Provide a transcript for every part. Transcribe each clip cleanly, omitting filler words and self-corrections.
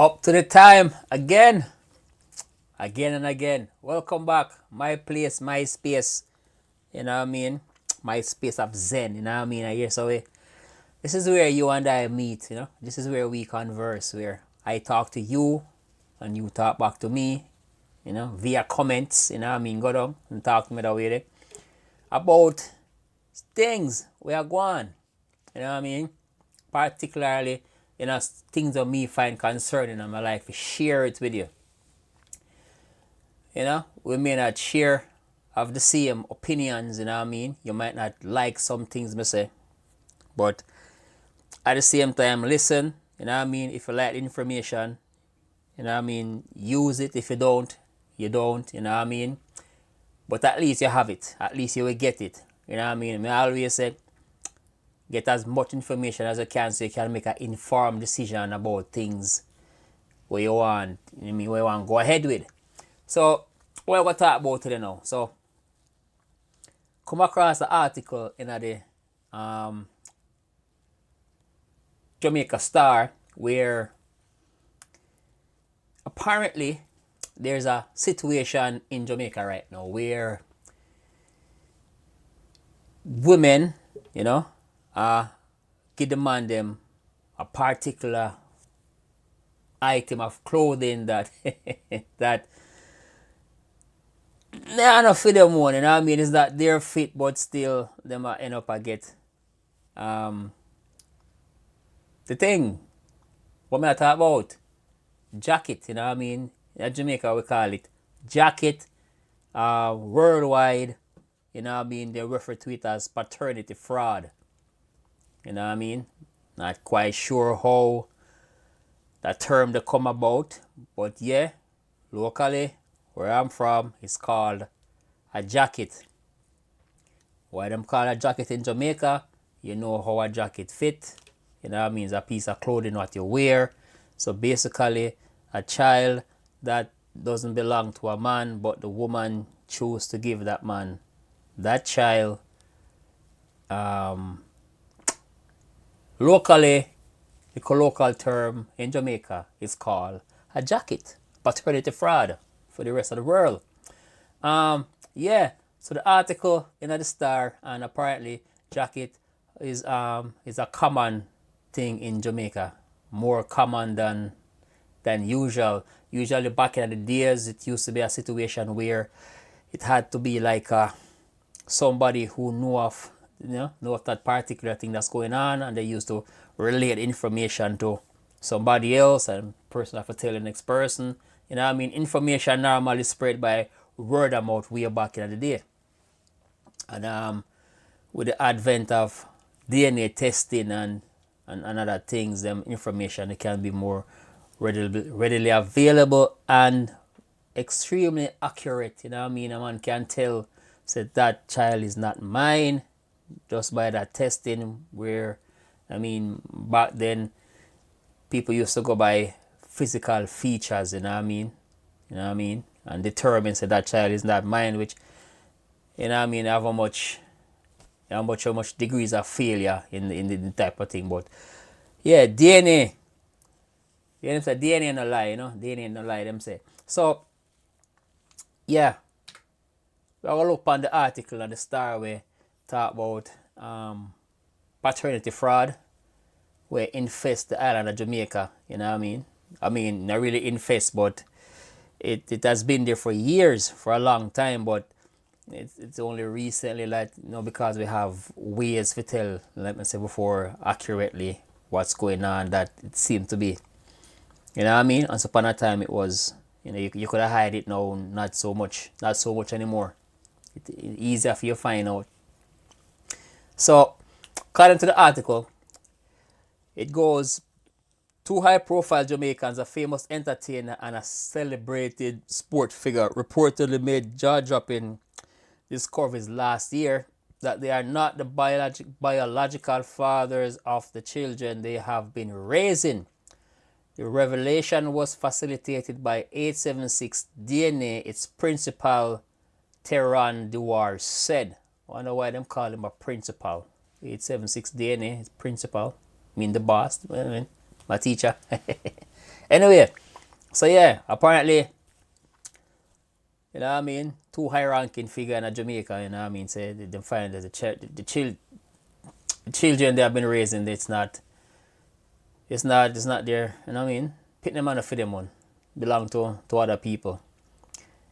Up to the time again, again and again. Welcome back. My place, my space. You know what I mean? My space of Zen. You know what I mean? I hear so this is where you and I meet. This is where we converse. Where I talk to you, and you talk back to me. Via comments. You know what I mean? Go down and talk to me that way there about things we are going. You know what I mean? Particularly, things that me find concerning in my life. Share it with you. We may not share have the same opinions, you know what I mean? You might not like some things me say, but at the same time listen, you know what I mean? If you like the information, you know what I mean, use it. If you don't, you don't, you know what I mean? But at least you have it. At least you will get it. You know what I mean? I always say get as much information as you can so you can make an informed decision about things where you want, you know what I mean, where you want to go ahead with. So what we're going to talk about today now. So come across an article in the Jamaica Star where apparently there's a situation in Jamaica right now where women, give the man them a particular item of clothing that that nah not for them one, you know what I mean? It's that they're fit but still them end up I get the thing. What may I talk about? Jacket, you know what I mean? In Jamaica we call it jacket. Worldwide, you know what I mean, they refer to it as paternity fraud. You know what I mean? Not quite sure how that term they come about, but yeah, locally where I'm from, it's called a jacket. Why them call a jacket in Jamaica? You know how a jacket fit. You know what I mean? It's a piece of clothing what you wear. So basically, a child that doesn't belong to a man, but the woman choose to give that man that child. Locally, the colloquial term in Jamaica is called a jacket. Paternity fraud for the rest of the world. Yeah. So the article in the Star, and apparently jacket is a common thing in Jamaica, more common than usual. Usually back in the days, it used to be a situation where it had to be like somebody who know of that particular thing that's going on, and they used to relate information to somebody else, and person have to tell the next person. You know what I mean? Information normally spread by word of mouth way back in the day. And with the advent of DNA testing and other things, them information it can be more readily available and extremely accurate. You know what I mean? A man can tell said that child is not mine just by that testing. Where I mean, back then people used to go by physical features. You know what I mean? You know what I mean? And determine said that child is not mine, which you know what I mean, have how much degrees of failure in the type of thing. But yeah, DNA. Them say DNA no lie, DNA no lie, them say. So yeah, we're gonna look on the article on the Star where talk about paternity fraud where infest the island of Jamaica, you know what I mean? I mean not really infest, but it has been there for years, for a long time, but it's only recently, like, because we have ways to tell, like I said before, accurately what's going on, that it seemed to be, you know what I mean? Once upon a time it was, you could have hide it. Now not so much anymore. It's easier for you to find out. So according to the article, it goes, two high-profile Jamaicans, a famous entertainer and a celebrated sport figure, reportedly made jaw-dropping discoveries last year that they are not the biological fathers of the children they have been raising. The revelation was facilitated by 876 DNA, its principal, Teran Dewar, said. I wonder why them call him a principal. 876 DNA, his principal. I mean the boss, my teacher. Anyway, so yeah, apparently, you know what I mean, two high ranking figure in Jamaica, you know what I mean, say they find that the children they have been raising, it's not their, you know what I mean, pick them on for them one, belong to other people.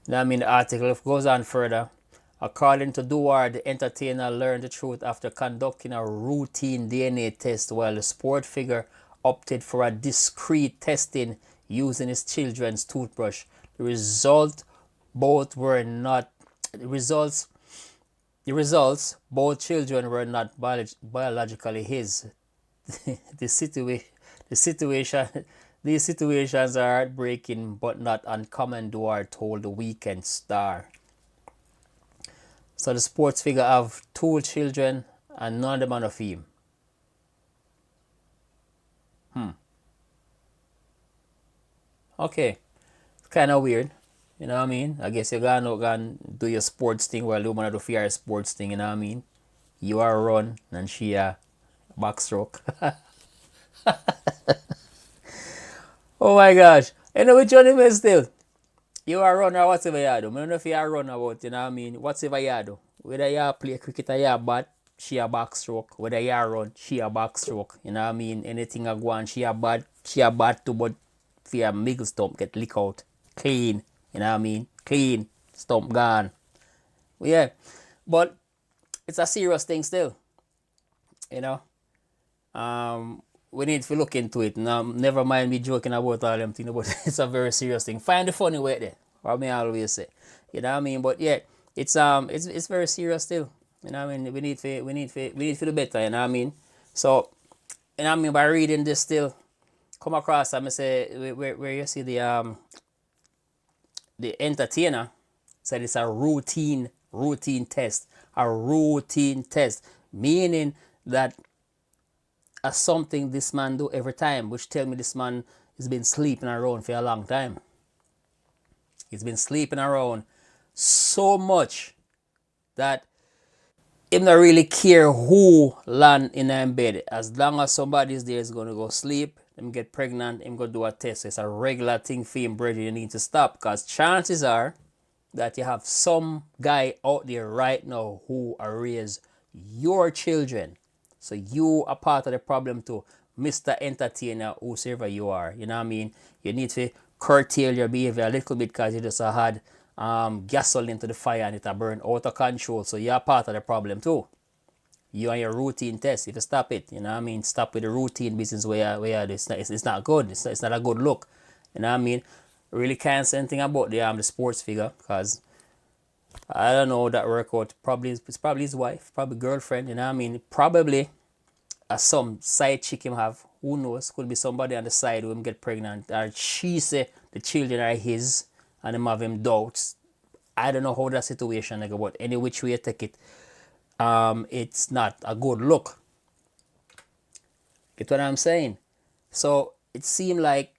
You know what I mean, the article goes on further. According to Duarte, the entertainer learned the truth after conducting a routine DNA test while the sport figure opted for a discreet testing using his children's toothbrush. The result both were not the results both children were not biologically his. the situa- the situation these situations are heartbreaking but not uncommon, Duarte told the Weekend Star. So the sports figure have two children and none of them are of him. Okay. It's kind of weird. You know what I mean? I guess you're gonna do your sports thing while the woman do your sports thing, you know what I mean? You are run and she a backstroke. Oh my gosh. Anyway, Johnny May still. You are run or whatever you do. I don't know if you are run about, you know what I mean? Whatever you do. Whether you play cricket or you bat, she a backstroke. Whether you run, she a backstroke. You know what I mean? Anything a go on, she a bat too, but for your middle stump get lick out. Clean. You know what I mean? Clean. Stump gone. Yeah. But it's a serious thing still. You know? We need to look into it. Now, never mind me joking about all them things, but it's a very serious thing. Find the funny way there. Or me always say. You know what I mean? But yeah, it's very serious still. You know what I mean? We need to do better, you know what I mean? So, you know what I mean, by reading this still, come across and say where you see the entertainer said it's a routine test. A routine test. Meaning that as something this man do every time, which tell me this man has been sleeping around for a long time. He's been sleeping around so much that him not really care who land in a bed. As long as somebody's there is gonna go sleep, him get pregnant, him go do a test. So it's a regular thing for him, brother. You need to stop because chances are that you have some guy out there right now who are raise your children. So you are part of the problem too, Mr. Entertainer, whosoever you are. You know what I mean? You need to curtail your behavior a little bit because you just had gasoline to the fire and it a burn out of control. So you're part of the problem too. You and your routine test, if you stop it, you know what I mean? Stop with the routine business where it's not good. It's not a good look. You know what I mean? Really can't say anything about the sports figure because I don't know that work out. It's probably his wife, probably girlfriend, you know what I mean? Probably some side chick him have. Who knows? Could be somebody on the side who him get pregnant. Or she say the children are his and him have him doubts. I don't know how that situation like, but any which way you take it, it's not a good look. Get what I'm saying? So it seemed like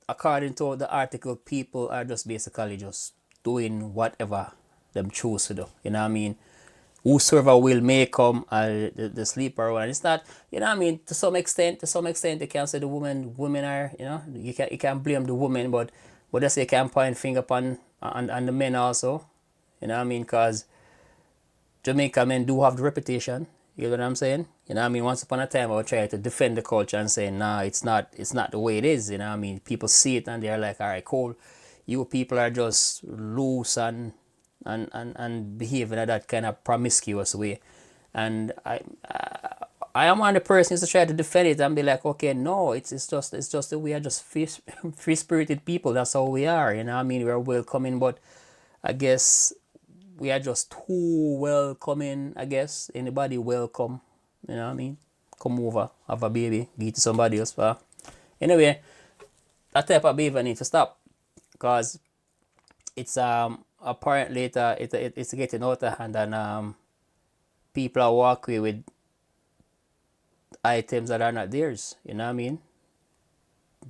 according to the article, people are just basically just doing whatever them choose to do. You know what I mean? Whosoever will may come the sleeper one. And it's not, you know what I mean, to some extent you can say the women are, you can blame the women, but just you can point finger on the men also. You know what I mean? Because Jamaica men do have the reputation. You know what I'm saying? You know what I mean? Once upon a time I would try to defend the culture and say, nah, it's not the way it is. You know what I mean? People see it and they're like, all right, cool. You people are just loose and behaving in that kind of promiscuous way. And I am one of the persons to try to defend it and be like, okay, no, it's just that we are just free spirited people. That's how we are. You know what I mean? We're welcoming, but I guess we are just too welcoming, I guess. Anybody welcome, you know what I mean? Come over, have a baby, give it to somebody else. But anyway, that type of behavior needs to stop because it's apparently it's getting out of hand and people are walking with items that are not theirs. You know what I mean?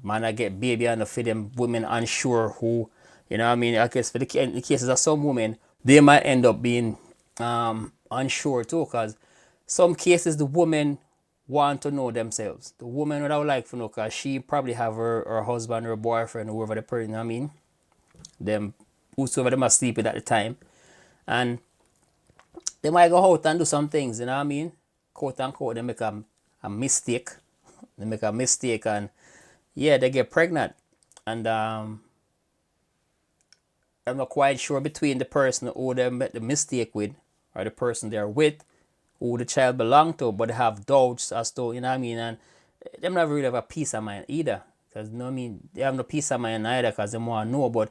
Man, I get baby and for them women unsure who, you know what I mean? I guess in the cases of some women, they might end up being unsure too, because some cases the woman want to know themselves. The woman would have like to know because she probably have her husband or boyfriend or whoever the person, I mean, them, whosoever them are sleeping at the time. And they might go out and do some things, you know what I mean? Quote unquote, they make a mistake. They make a mistake and yeah, they get pregnant. And I'm not quite sure between the person who they made the mistake with or the person they're with, who the child belonged to, but they have doubts as to, you know what I mean? And them not really have a peace of mind either. Because, you know what I mean? They have no peace of mind either because they want to know, but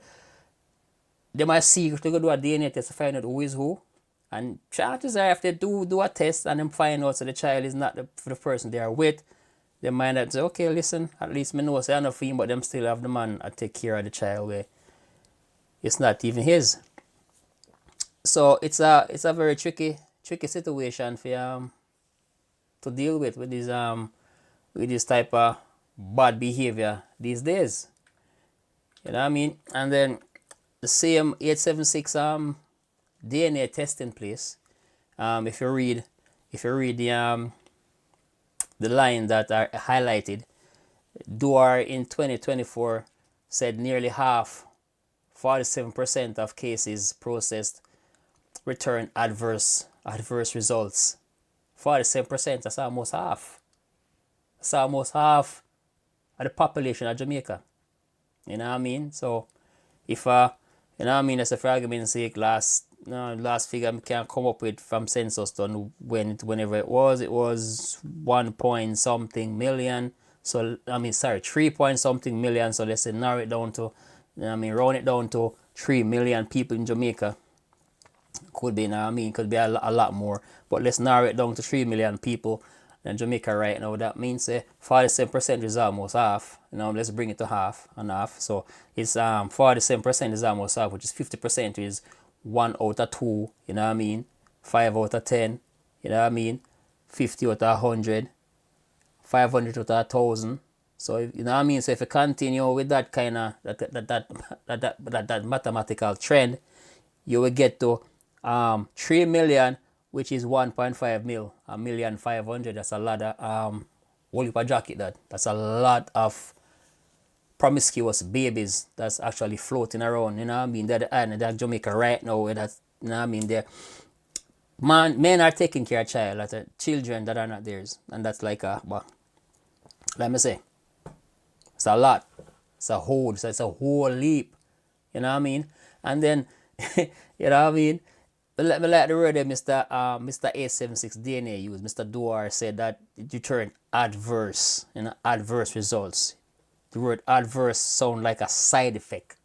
they might seek to go do a DNA test to find out who is who. And chances are if they do a test and then find out that the child is not the person they are with, they might not say, okay, listen, at least me know say I'm not for him, but them still have the man to take care of the child where it's not even his. So it's a very tricky situation for to deal with this type of bad behavior these days. You know what I mean? And then the same 876 DNA testing place. If you read the line that are highlighted, Duar in 2024 said nearly half, 47% of cases processed return adverse results. 47%, that's almost half. That's almost half of the population of Jamaica. You know what I mean? So if you know what I mean, as a for argument's sake, last figure I can come up with from census done whenever it was 1 point something million. So I mean 3 point something million. So let's say narrow it down to, you know what I mean, round it down to 3 million people in Jamaica. Could be, you know what I mean, could be a lot more. But let's narrow it down to 3 million people in Jamaica right now. That means 47% is almost half. You know, let's bring it to half and half. So it's 47% is almost half, which is 50% is 1 out of 2, you know what I mean? 5 out of 10, you know what I mean? 50 out of 100, 500 out of 1,000. So you know what I mean? So if you continue with that kind of that mathematical trend, you will get to 3 million, which is 1.5 mil, 1,500,000. That's a lot of whole heap of jacket. That's a lot of promiscuous babies that's actually floating around. You know what I mean? They're the island, they're Jamaica right now. That's, you know what I mean? Men are taking care of child, like children that are not theirs, and that's like let me say, it's a lot. It's a whole leap. You know what I mean? And then, you know what I mean? Let me like the word that Mr. 876 DNA used. Mr. Duar said that it returned adverse, adverse results. The word adverse sound like a side effect,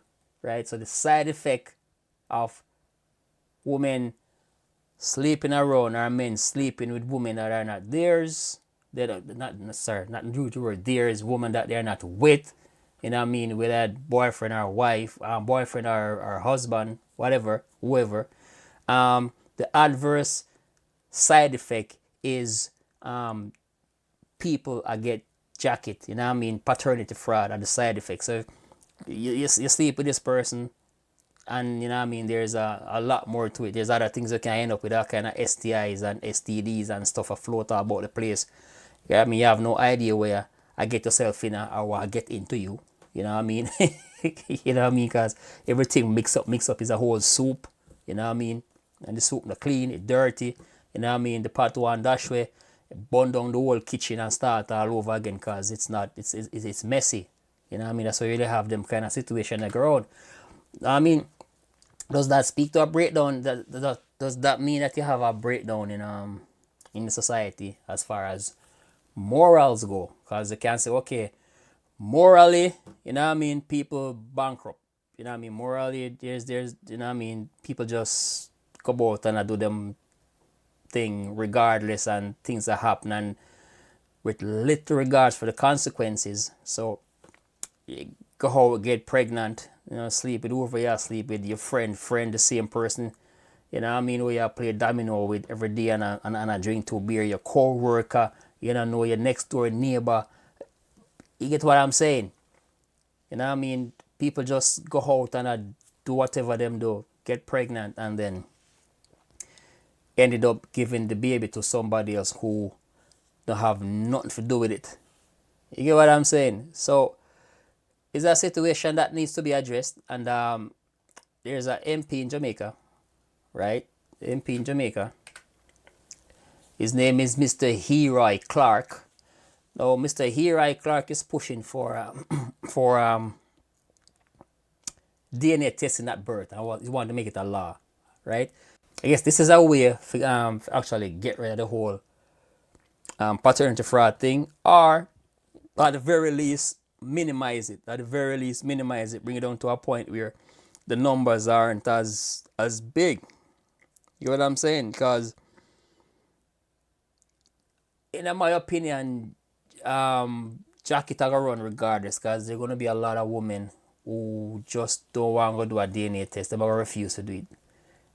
right? So the side effect of women sleeping around or men sleeping with women that are not theirs, not due to the word theirs, women that they're not with, you know what I mean, with that boyfriend or wife, boyfriend or husband, whatever, whoever. The adverse side effect is people get jacket, you know what I mean, paternity fraud are the side effects. So you sleep with this person and you know what I mean, there's a lot more to it. There's other things that can end up with all kind of STIs and STDs and stuff afloat about the place. You know what I mean, you have no idea where I get yourself in or I get into you. You know what I mean? You know what I mean? Because everything mix up is a whole soup. You know what I mean? And the soup not clean, it's dirty. You know what I mean? The part one dash way, burn down the whole kitchen and start all over again because it's messy. You know what I mean? That's why you really have them kind of situation that go on. I mean, does that speak to a breakdown? Does that mean that you have a breakdown in the society as far as morals go? Because they can say, okay, morally, you know what I mean, people bankrupt. You know what I mean? Morally, there's you know what I mean, people just go out and do them thing regardless and things that happen and with little regards for the consequences. So you go out, get pregnant, you know, sleep with whoever you sleep with, your friend, the same person, you know what I mean, who you play domino with every day and a drink 2 beer, your co-worker, you know your next door neighbor. You get what I'm saying? You know what I mean? People just go out and do whatever them do, get pregnant, and then ended up giving the baby to somebody else who don't have nothing to do with it. You get what I'm saying? So it's a situation that needs to be addressed. And there's an MP in Jamaica, right? MP in Jamaica. His name is Mr. Heroy Clark. Now, Mr. Heroy Clark is pushing for for DNA testing at birth. He want to make it a law, right? I guess this is a way to actually get rid of the whole paternity fraud thing, or at the very least minimize it. At the very least minimize it, bring it down to a point where the numbers aren't as big. You know what I'm saying? Because in my opinion, Jackie gonna run regardless, because there's gonna be a lot of women who just don't want to do a DNA test. They're gonna refuse to do it.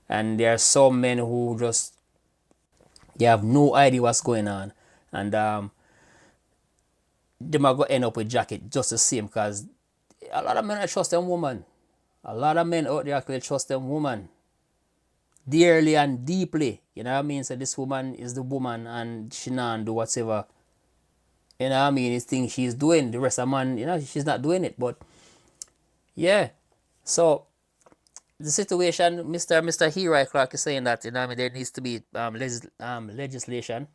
And there are some men who just, they have no idea what's going on. And they might go end up with Jackie just the same, because a lot of men don't trust them woman. A lot of men out there actually trust them woman dearly and deeply. You know what I mean? So this woman is the woman and she not do whatever, you know what I mean, it's things she's doing. The rest of man, you know, she's not doing it. But yeah. So the situation, Mr. Hero Clark is saying that, you know what I mean, there needs to be legislation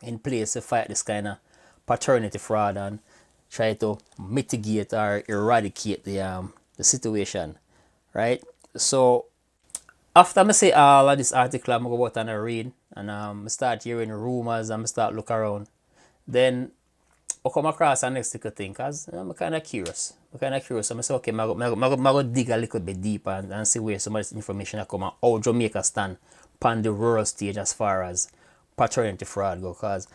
in place to fight this kind of paternity fraud and try to mitigate or eradicate the situation, right? So after I say all of this article, I'm going to go out and I read, and I start hearing rumors and I start look around. Then I come across a next little thing, because I'm kind of curious. So I say, okay, I'm going to dig a little bit deeper and see where some of this information come and how Jamaica stand on the world stage as far as paternity fraud go. Because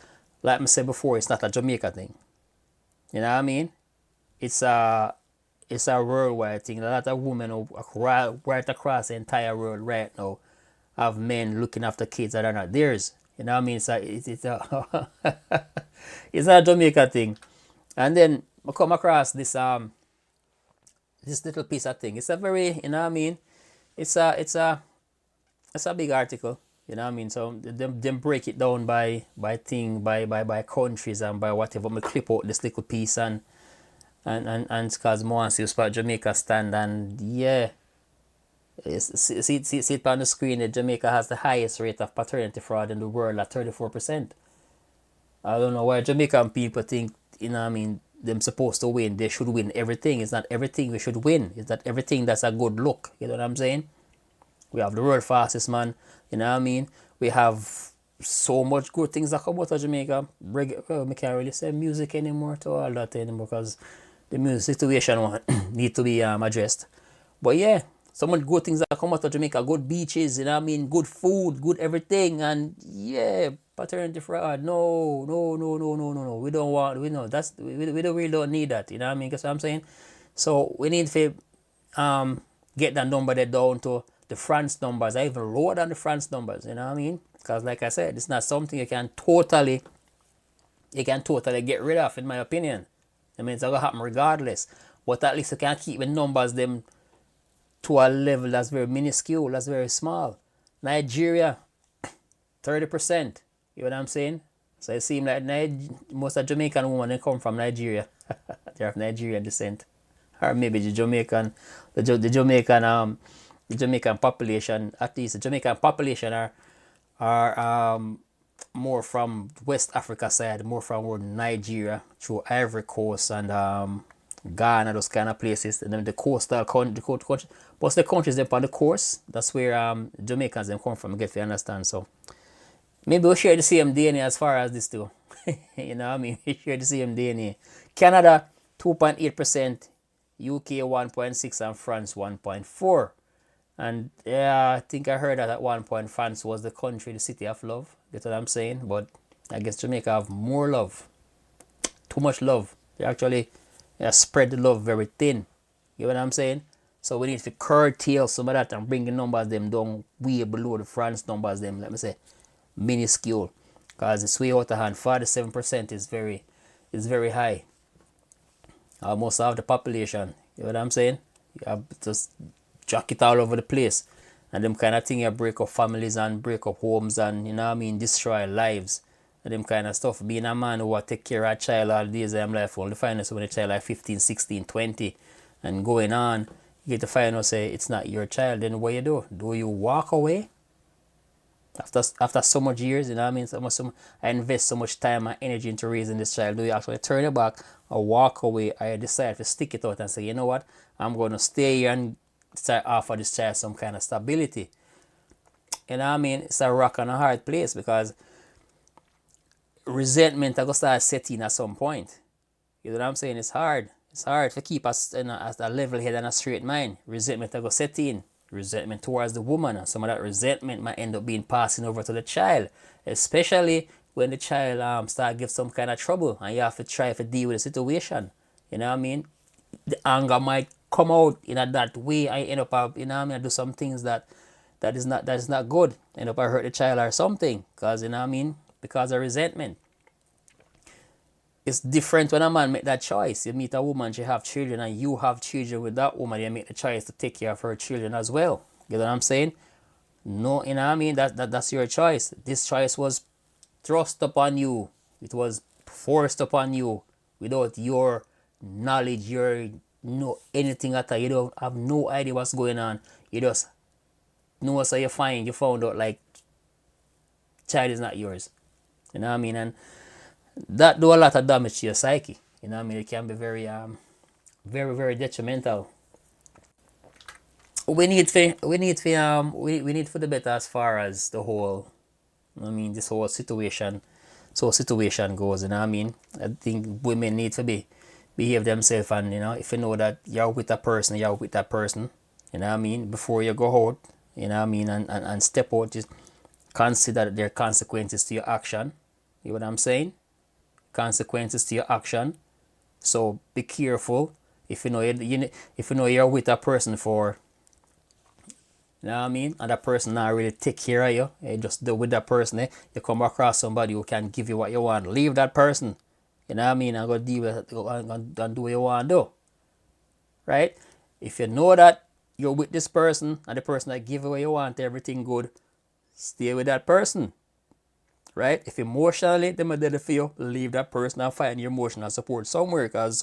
like I said before, it's not a Jamaica thing. You know what I mean? It's a worldwide thing. A lot of women right across the entire world right now have men looking after kids that are not theirs. You know what I mean? It's a it's a Jamaica thing. And then I come across this this little piece of thing. It's a very, you know what I mean? It's a big article. You know what I mean? So them break it down by countries and by whatever. I clip out this little piece and because more and see about Jamaica stand, and yeah, see it on the screen that Jamaica has the highest rate of paternity fraud in the world at 34%. I don't know why Jamaican people think, you know what I mean, them supposed to win. They should win everything. It's not everything we should win. It's not everything that's a good look. You know what I'm saying? We have the world fastest man. You know what I mean? We have so much good things that come out of Jamaica. We can't really say music anymore to all that anymore, because the music situation need to be addressed. But yeah, so much good things that come out of Jamaica. Good beaches, you know what I mean? Good food, good everything. And yeah, paternity fraud. No. We don't want, we know that's, we don't really don't need that. You know what I mean? That's what I'm saying. So we need to get that number there down to the France numbers, or even lower than the France numbers. You know what I mean? Because like I said, it's not something you can totally get rid of, in my opinion. I mean, it's going to happen regardless. But at least you can keep the numbers them to a level that's very minuscule, that's very small. Nigeria, 30%. You know what I'm saying? So it seems like most of Jamaican women, they come from Nigeria. They're of Nigerian descent. Or maybe the Jamaican population, at least the Jamaican population are more from West Africa side, more from Nigeria, through Ivory Coast and Ghana, those kind of places. And then the coastal country, most of the countries up on the coast, that's where Jamaicans them come from, get to understand. So maybe we share the same DNA as far as this too. You know what I mean? We share the same DNA. Canada 2.8%, UK 1.6%, and France 1.4%. And yeah, I think I heard that at one point France was the country, the city of love. Get what I'm saying? But I guess Jamaica have more love. Too much love. They actually spread the love very thin. You know what I'm saying? So we need to curtail some of that and bring the numbers them down way below the France numbers them, let me say, minuscule. Because it's way out of hand. 47% is very high. Almost half the population. You know what I'm saying? You have just jack it all over the place. And them kind of thing, you break up families and break up homes and, you know what I mean, destroy lives. and them kind of stuff. Being a man who will take care of a child all the days of life, only find out when a child like 15, 16, 20 and going on, you get to find out say it's not your child, then what you do? Do you walk away? After so much years, you know what I mean? I invest so much time and energy into raising this child. Do you actually turn your back or walk away, or you decide to stick it out and say, you know what, I'm going to stay here and start offer this child some kind of stability? You know what I mean? It's a rock and a hard place because resentment I go start setting at some point. You know what I'm saying? It's hard. It's hard to keep us in a level head and a straight mind. Resentment I go set in. Resentment towards the woman, and some of that resentment might end up being passing over to the child, especially when the child start give some kind of trouble and you have to try to deal with the situation. You know what I mean? The anger might come out in that way. I end up, you know what I mean, I do some things that is not good. End up I hurt the child or something, because you know what I mean, because of resentment. It's different when a man make that choice. You meet a woman, she have children, and you have children with that woman. You make the choice to take care of her children as well. You know what I'm saying? No, you know what I mean? That's your choice. This choice was thrust upon you. It was forced upon you without your knowledge, your no anything at all. You don't have no idea what's going on. You just know, so you found out like child is not yours. You know what I mean? And that do a lot of damage to your psyche. You know what I mean? It can be very very, very detrimental. We need for the better as far as the whole, I mean, this whole situation goes. You know what I mean? I think women need to behave themselves, and you know, if you know that you're with a person, you're with that person. You know what I mean? Before you go out, you know what I mean, and step out, just consider that there are consequences to your action. You know what I'm saying? Consequences to your action. So be careful. If you know if you know you're with a person for, you know what I mean, and that person not really take care of you, you just do with that person, you come across somebody who can give you what you want, leave that person. You know what I mean? And go deal with it and do what you want to do. Right? If you know that you're with this person and the person that give you what you want, everything good, stay with that person. Right? If emotionally them are there for you, leave that person and find your emotional support somewhere, because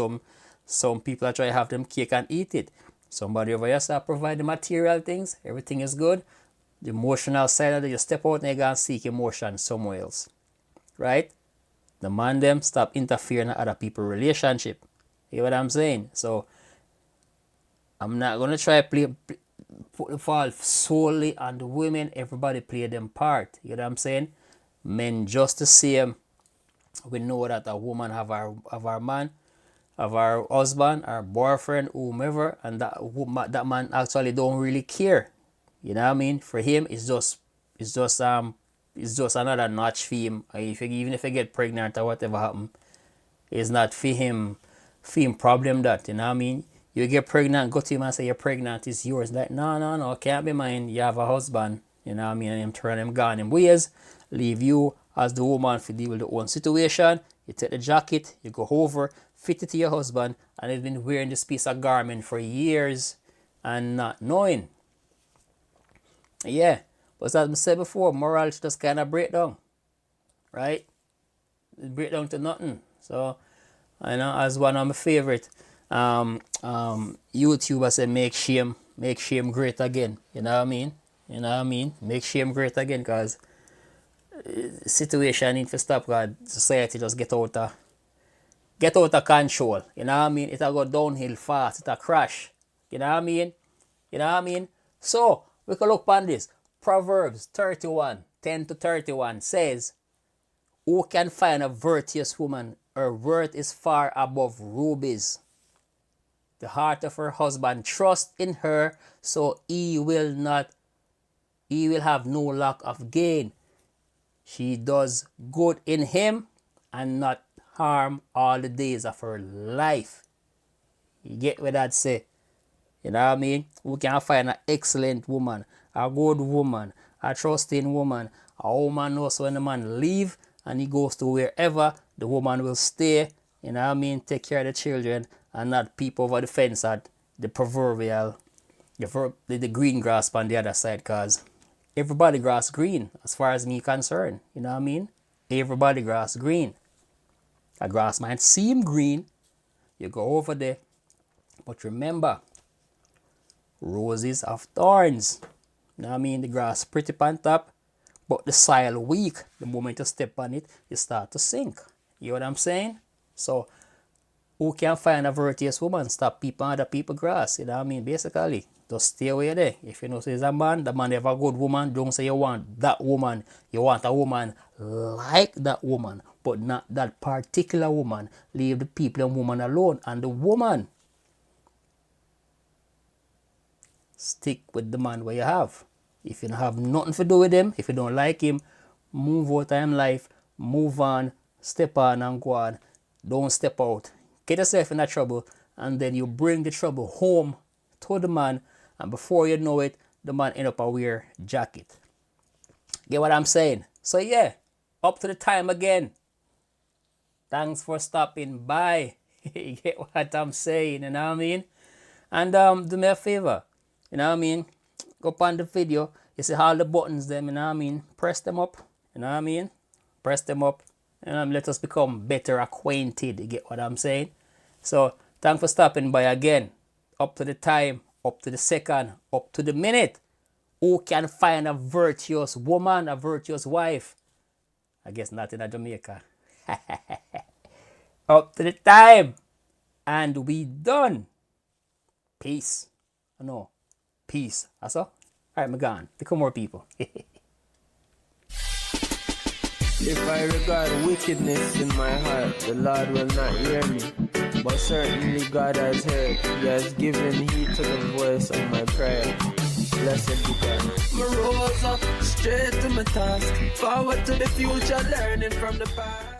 some people are trying to have them cake and eat it. Somebody over here start provide the material things, everything is good. The emotional side of it, you step out and you go and seek emotion somewhere else. Right? The man them stop interfering in other people's relationship. You know what I'm saying? So I'm not gonna try to put the fault solely on the women. Everybody play them part. You know what I'm saying? Men just the same. We know that a woman have our man, have our husband, our boyfriend, whomever, and that man actually don't really care. You know what I mean? For him, it's just another notch for him. Even if you get pregnant or whatever happen, it's not for him problem that, you know what I mean? You get pregnant, go to him and say you're pregnant, it's yours. Like, no, can't be mine. You have a husband, you know what I mean? And him turn him gone in ways, leave you as the woman to deal with the own situation. You take the jacket, you go over, fit it to your husband, and he's been wearing this piece of garment for years and not knowing. Yeah. But as I said before, morals just kind of break down. Right? It break down to nothing. So, I know, as one of my favorite YouTubers said, make shame great again. You know what I mean? You know what I mean? Make shame great again, because situation need to stop, because society just get out of control. You know what I mean? It'll go downhill fast, it'll crash. You know what I mean? You know what I mean? So we can look upon this. Proverbs 31, 10 to 31 says, who can find a virtuous woman? Her worth is far above rubies. The heart of her husband trusts in her, so he will have no lack of gain. She does good in him and not harm all the days of her life. You get what that say? You know what I mean? We can find an excellent woman, a good woman, a trusting woman. A woman knows when the man leave and he goes to wherever, the woman will stay. You know what I mean? Take care of the children and not peep over the fence at the proverbial, the green grass on the other side, because everybody grass green as far as me concerned. You know what I mean? Everybody grass green. A grass might seem green. You go over there. But remember, roses have thorns. You know what I mean? The grass pretty on top, but the soil weak. The moment you step on it, you start to sink. You know what I'm saying? So, who can find a virtuous woman? Stop people other people grass. You know what I mean? Basically, just stay away there. If you know say a man, the man have a good woman, don't say you want that woman. You want a woman like that woman, but not that particular woman. Leave the people and woman alone. And the woman, stick with the man where you have. If you don't have nothing to do with him, if you don't like him, move out of him life, move on, step on and go on. Don't step out. Get yourself in that trouble, and then you bring the trouble home to the man, and before you know it, the man end up a wear jacket. Get what I'm saying? So yeah, up to the time again. Thanks for stopping by. You get what I'm saying, you know what I mean? And do me a favor, you know what I mean? Go up on the video, you see all the buttons them, you know what I mean? Press them up, you know what I mean? Press them up, and let us become better acquainted, you get what I'm saying? So, thanks for stopping by again. Up to the time, up to the second, up to the minute. Who can find a virtuous woman, a virtuous wife? I guess not in Jamaica. Up to the time. And we done. Peace. No. Peace. That's all? Alright, I'm gone. Become more people. If I regard wickedness in my heart, the Lord will not hear me. But certainly God has heard. He has given heed to the voice of my prayer. Blessed be God. I rose up straight to my task. Forward to the future, learning from the past.